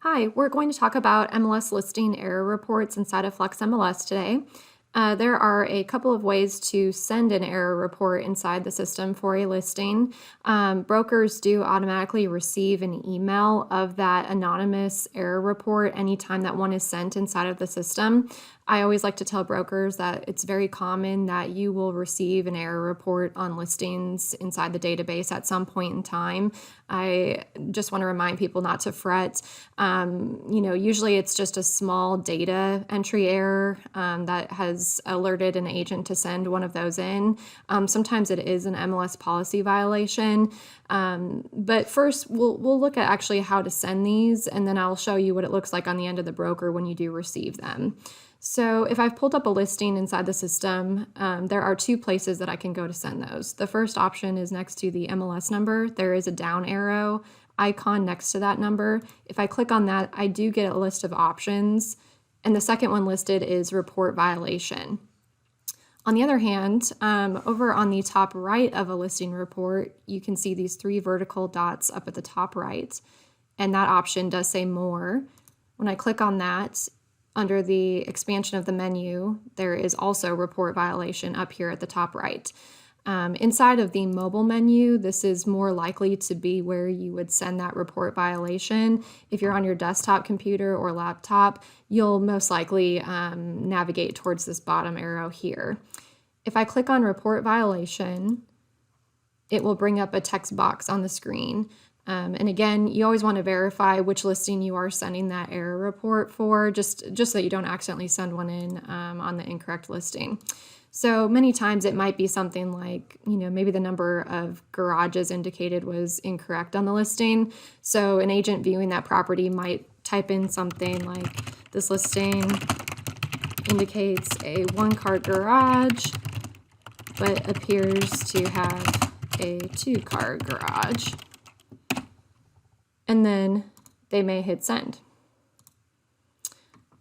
Hi, we're going to talk about MLS listing error reports inside of Flex MLS today. There are a couple of ways to send an error report inside the system for a listing. Brokers do automatically receive an email of that anonymous error report anytime that one is sent inside of the system. I always like to tell brokers that it's very common that you will receive an error report on listings inside the database at some point in time. I just want to remind people not to fret. Usually it's just a small data entry error that has alerted an agent to send one of those in. Sometimes it is an MLS policy violation. But first, we'll look at actually how to send these, and then I'll show you what it looks like on the end of the broker when you do receive them. So if I've pulled up a listing inside the system, there are two places that I can go to send those. The first option is next to the MLS number. There is a down arrow icon next to that number. If I click on that, I do get a list of options, and the second one listed is report violation. On the other hand, over on the top right of a listing report, you can see these three vertical dots up at the top right, and that option does say more. When I click on that, under the expansion of the menu, there is also report violation up here at the top right. Inside of the mobile menu, this is more likely to be where you would send that report violation. If you're on your desktop computer or laptop, you'll most likely navigate towards this bottom arrow here. If I click on report violation, it will bring up a text box on the screen. And again, you always want to verify which listing you are sending that error report for, just so that you don't accidentally send one in on the incorrect listing. So many times it might be something like, maybe the number of garages indicated was incorrect on the listing. So an agent viewing that property might type in something like, this listing indicates a one-car garage, but appears to have a two-car garage. And then they may hit send.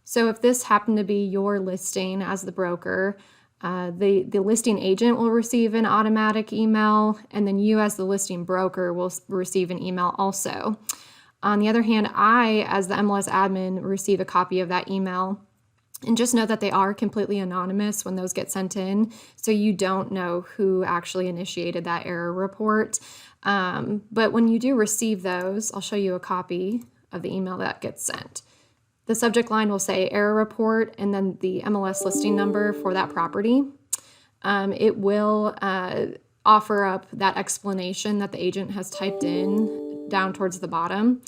So if this happened to be your listing as the broker, the listing agent will receive an automatic email, and then you as the listing broker will receive an email also. On the other hand, I, as the MLS admin, receive a copy of that email. And just know that they are completely anonymous when those get sent in, so you don't know who actually initiated that error report. But when you do receive those, I'll show you a copy of the email that gets sent. The subject line will say error report and then the MLS listing number for that property. It will offer up that explanation that the agent has typed in down towards the bottom.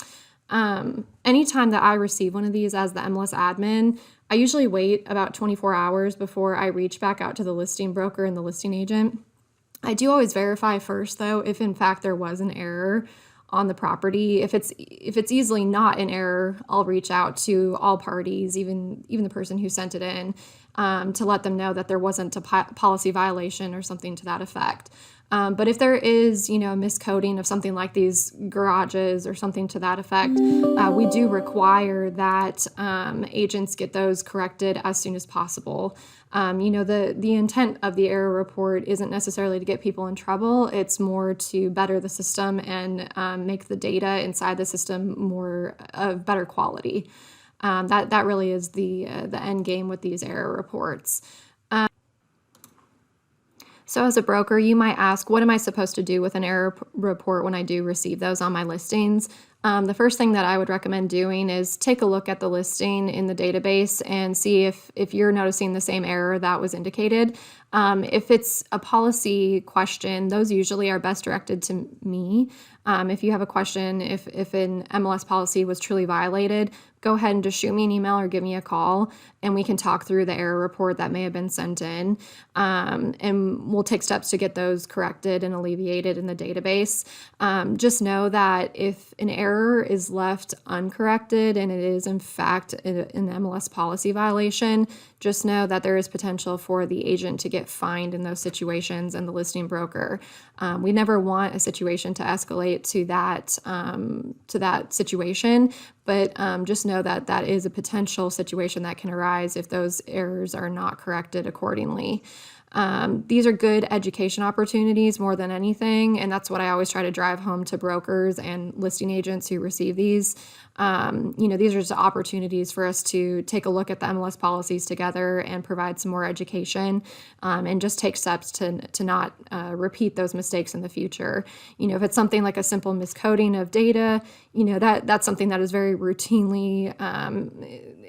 Anytime that I receive one of these as the MLS admin, I usually wait about 24 hours before I reach back out to the listing broker and the listing agent. I do always verify first, though, if in fact there was an error on the property. If it's easily not an error, I'll reach out to all parties, even the person who sent it in, to let them know that there wasn't a policy violation or something to that effect. But if there is, a miscoding of something like these garages or something to that effect, we do require that agents get those corrected as soon as possible. The intent of the error report isn't necessarily to get people in trouble. It's more to better the system and make the data inside the system more of better quality. That really is the end game with these error reports. So as a broker, you might ask, what am I supposed to do with an error report when I do receive those on my listings? The first thing that I would recommend doing is take a look at the listing in the database and see if you're noticing the same error that was indicated. If it's a policy question, those usually are best directed to me. If you have a question, if an MLS policy was truly violated, go ahead and just shoot me an email or give me a call, and we can talk through the error report that may have been sent in, and we'll take steps to get those corrected and alleviated in the database. Just know that if an error is left uncorrected and it is in fact an MLS policy violation, just know that there is potential for the agent to get fined in those situations and the listing broker. We never want a situation to escalate to that situation, but just know that that is a potential situation that can arise if those errors are not corrected accordingly. These are good education opportunities more than anything, and that's what I always try to drive home to brokers and listing agents who receive these. These are just opportunities for us to take a look at the MLS policies together and provide some more education, and just take steps to not repeat those mistakes in the future. If it's something like a simple miscoding of data, that's something that is very routinely,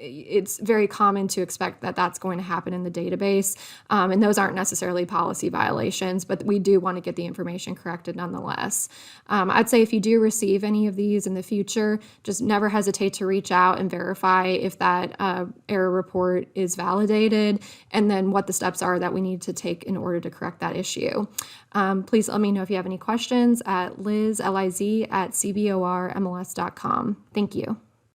it's very common to expect that that's going to happen in the database, and those aren't necessarily policy violations, but we do want to get the information corrected nonetheless. I'd say if you do receive any of these in the future, just never hesitate to reach out and verify if that error report is validated, and then what the steps are that we need to take in order to correct that issue. Please let me know if you have any questions at Liz, Liz, at cbormls.com. Thank you.